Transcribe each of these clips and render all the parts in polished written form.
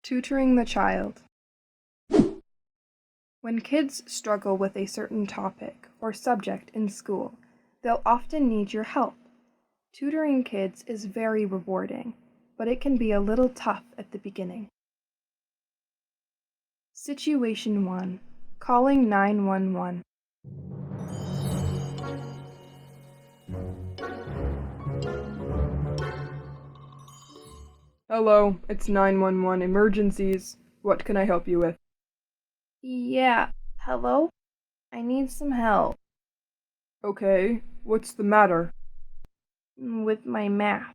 Tutoring the child. When kids struggle with a certain topic or subject in school, they'll often need your help. Tutoring kids is very rewarding, but it can be a little tough at the beginning. Situation 1. Calling 911. Hello, it's 911 Emergencies. What can I help you with? Yeah, hello? I need some help Okay, what's the matter? with my math.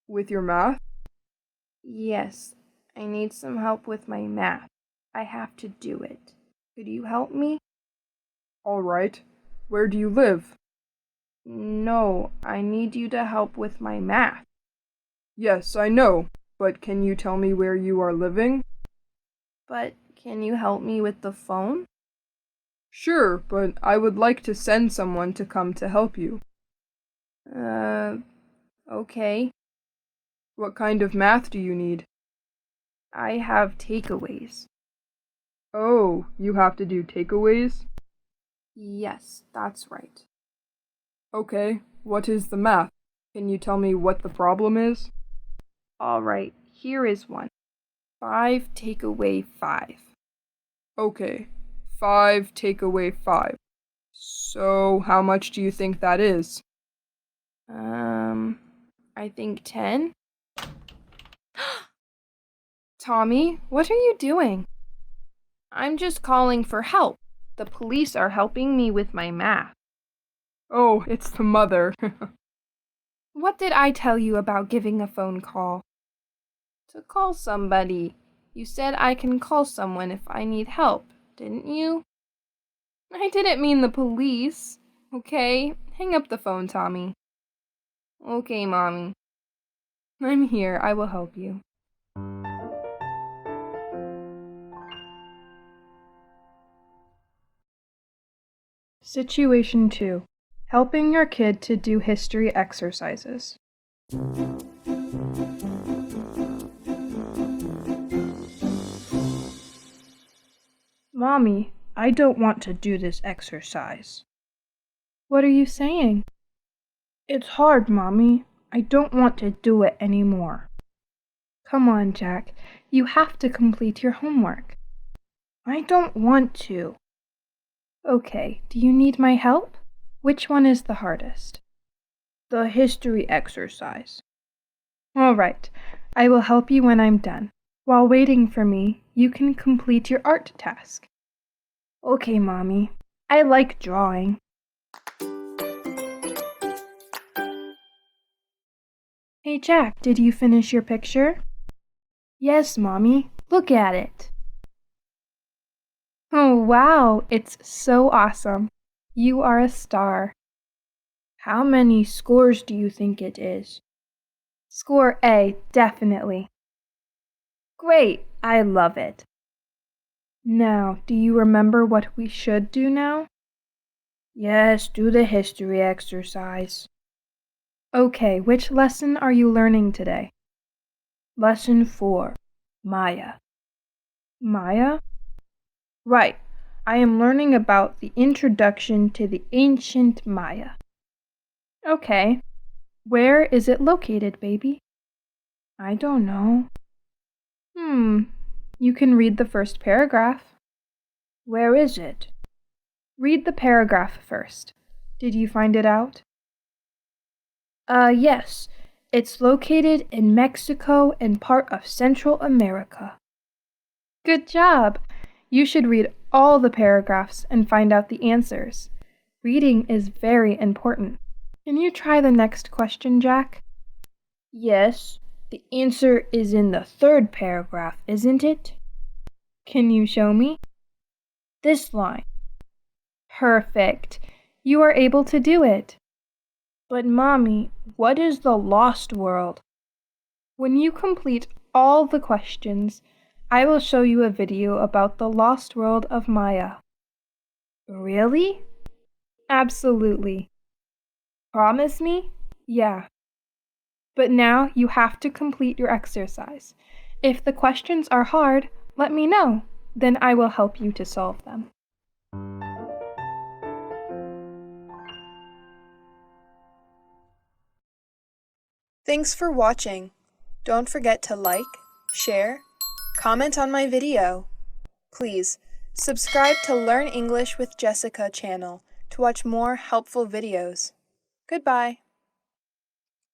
With your math? Yes, I need some help with my math. I have to do it. Could you help me? All right. Where do you live? No, I need you to help with my math. Yes, I know, but can you tell me where you are living? But can you help me with the phone? Sure, but I would like to send someone to come to help you. Okay. What kind of math do you need? I have takeaways. Oh, you have to do takeaways? Yes, that's right. Okay, what is the math? Can you tell me what the problem is? All right, here is one. 5 take away 5. Okay, 5 take away 5. So, how much do you think that is? I think 10. Tommy, what are you doing? I'm just calling for help. The police are helping me with my math. Oh, it's the mother. What did I tell you about giving a phone call? To call somebody. You said I can call someone if I need help, didn't you? I didn't mean the police. Okay, hang up the phone, Tommy. Okay, Mommy. I'm here. I will help you. Situation 2. Helping your kid to do history exercises. Mommy, I don't want to do this exercise. What are you saying? It's hard, Mommy. I don't want to do it anymore. Come on, Jack. You have to complete your homework. I don't want to. Okay, do you need my help? Which one is the hardest? The history exercise. All right, I will help you when I'm done. While waiting for me, you can complete your art task. Okay, Mommy. I like drawing. Hey, Jack, did you finish your picture? Yes, Mommy. Look at it. Oh, wow, it's so awesome. You are a star. How many scores do you think it is? Score A, definitely. Great, I love it. Now, do you remember what we should do now? Yes, do the history exercise. Okay, which lesson are you learning today? Lesson 4, Maya. Maya? Right, I am learning about the introduction to the ancient Maya. Okay, where is it located, baby? I don't know. You can read the first paragraph. Where is it? Read the paragraph first. Did you find it out? Yes. It's located in Mexico and part of Central America. Good job! You should read all the paragraphs and find out the answers. Reading is very important. Can you try the next question, Jack? Yes. The answer is in the third paragraph, isn't it? Can you show me? This line. Perfect. You are able to do it. But Mommy, what is the lost world? When you complete all the questions, I will show you a video about the lost world of Maya. Really? Absolutely. Promise me? Yeah. But now you have to complete your exercise. If the questions are hard, let me know. Then I will help you to solve them. Thanks for watching. Don't forget to like, share, comment on my video. Please, subscribe to Learn English with Jessica channel to watch more helpful videos. Goodbye.